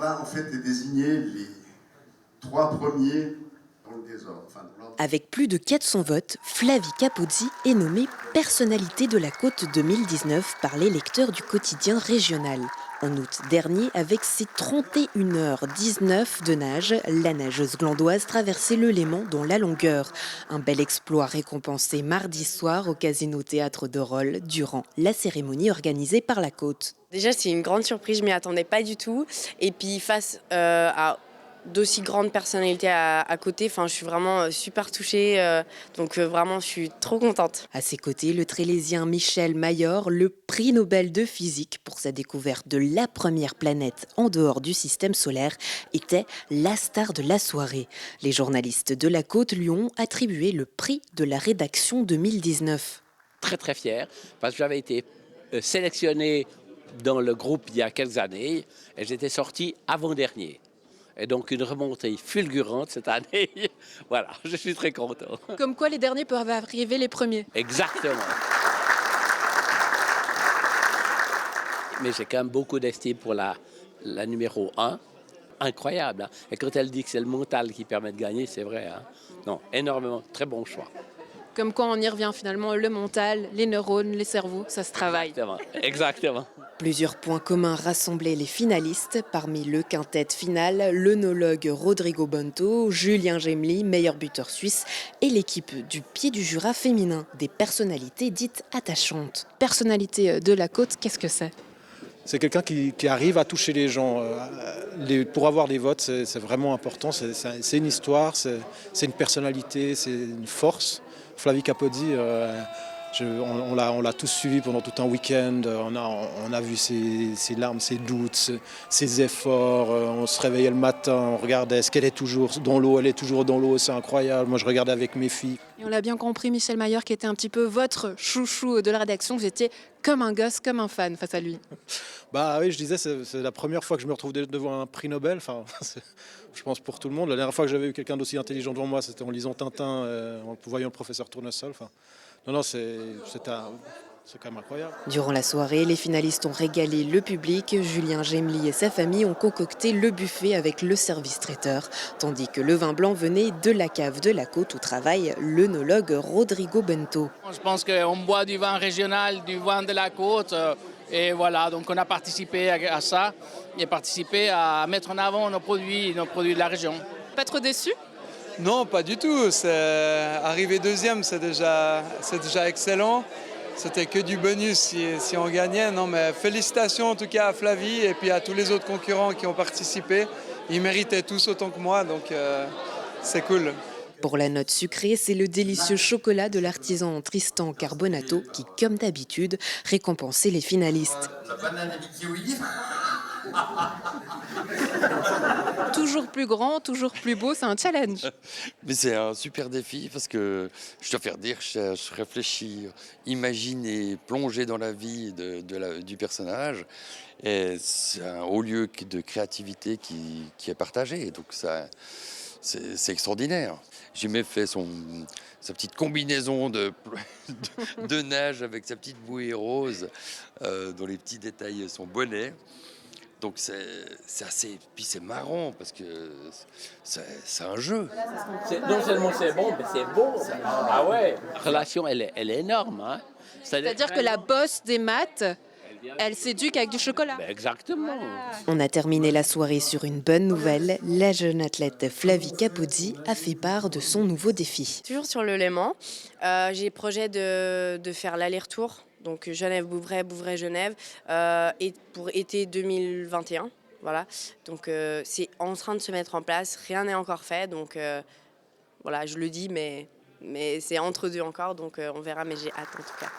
va en fait désigner les 3 premiers dans le désordre. Avec plus de 400 votes, Flavie Capozzi est nommée personnalité de la Côte 2019 par les lecteurs du quotidien régional. En août dernier, avec ses 31h19 de nage, la nageuse glandoise traversait le Léman dans la longueur. Un bel exploit récompensé mardi soir au Casino Théâtre de Rolle durant la cérémonie organisée par la Côte. Déjà, c'est une grande surprise, je m'y attendais pas du tout. Et puis face à d'aussi grandes personnalités à côté, je suis vraiment super touchée. Donc vraiment, je suis trop contente. À ses côtés, le Trélésien Michel Mayor, le prix Nobel de physique pour sa découverte de la première planète en dehors du système solaire, était la star de la soirée. Les journalistes de la Côte lui ont attribué le prix de la rédaction 2019. Très très fier parce que j'avais été sélectionné dans le groupe il y a quelques années et j'étais sorti avant-dernier. Et donc une remontée fulgurante cette année. Voilà, je suis très content. Comme quoi les derniers peuvent arriver les premiers. Exactement. Mais j'ai quand même beaucoup d'estime pour la numéro 1. Incroyable. Hein. Et quand elle dit que c'est le mental qui permet de gagner, c'est vrai. Hein. Non, énormément. Très bon choix. Comme quoi on y revient finalement, le mental, les neurones, les cerveaux, ça se travaille. Exactement. Exactement. Plusieurs points communs rassemblaient les finalistes. Parmi le quintet final, l'œnologue Rodrigo Bento, Julien Gemely, meilleur buteur suisse, et l'équipe du Pied du Jura féminin, des personnalités dites attachantes. Personnalité de la Côte, qu'est-ce que c'est ? C'est quelqu'un qui arrive à toucher les gens. Pour avoir des votes, c'est vraiment important. C'est une histoire, c'est une personnalité, c'est une force. Flavie Capozzi, on l'a tous suivi pendant tout un week-end. On a vu ses larmes, ses doutes, ses efforts. On se réveillait le matin, on regardait. Est-ce qu'elle est toujours dans l'eau ? Elle est toujours dans l'eau, c'est incroyable. Moi, je regardais avec mes filles. Et on l'a bien compris, Michel Mayor, qui était un petit peu votre chouchou de la rédaction. Vous étiez comme un gosse, comme un fan face à lui. Bah oui, je disais, c'est la première fois que je me retrouve devant un prix Nobel. Je pense pour tout le monde. La dernière fois que j'avais eu quelqu'un d'aussi intelligent devant moi, c'était en lisant Tintin, en voyant le professeur Tournesol. Non, c'est quand même incroyable. Durant la soirée, les finalistes ont régalé le public. Julien Gemely et sa famille ont concocté le buffet avec le service traiteur, tandis que le vin blanc venait de la cave de la Côte où travaille l'œnologue Rodrigo Bento. Je pense qu'on boit du vin régional, du vin de la Côte. Et voilà, donc on a participé à ça et participé à mettre en avant nos produits de la région. Pas trop déçu ? Non, pas du tout. Arriver deuxième, c'est déjà excellent. C'était que du bonus si on gagnait. Non, mais félicitations en tout cas à Flavie et puis à tous les autres concurrents qui ont participé. Ils méritaient tous autant que moi, donc c'est cool. Pour la note sucrée, c'est le délicieux chocolat de l'artisan Tristan Carbonato qui, comme d'habitude, récompensait les finalistes. La banane et le kiwi. Toujours plus grand, toujours plus beau, c'est un challenge. Mais c'est un super défi parce que je dois faire des recherches, réfléchir, imaginer, plonger dans la vie du personnage. Et c'est un haut lieu de créativité qui est partagé. Donc ça, c'est extraordinaire. J'ai même fait sa petite combinaison de nage avec sa petite bouée rose dont les petits détails sont bonnets. Donc c'est assez... Puis c'est marrant parce que c'est un jeu. Non seulement c'est bon, mais c'est beau. Ah ouais. La relation, elle est énorme. Hein. C'est-à-dire que la bosse des maths, elle s'éduque avec du chocolat. Exactement. On a terminé la soirée sur une bonne nouvelle. La jeune athlète Flavie Capozzi a fait part de son nouveau défi. Toujours sur le Léman, j'ai projet de faire l'aller-retour. Donc Genève-Bouvray, Bouvray-Genève, et pour été 2021. Voilà. Donc c'est en train de se mettre en place, rien n'est encore fait. Donc voilà, je le dis, mais c'est entre deux encore, donc on verra, mais j'ai hâte en tout cas.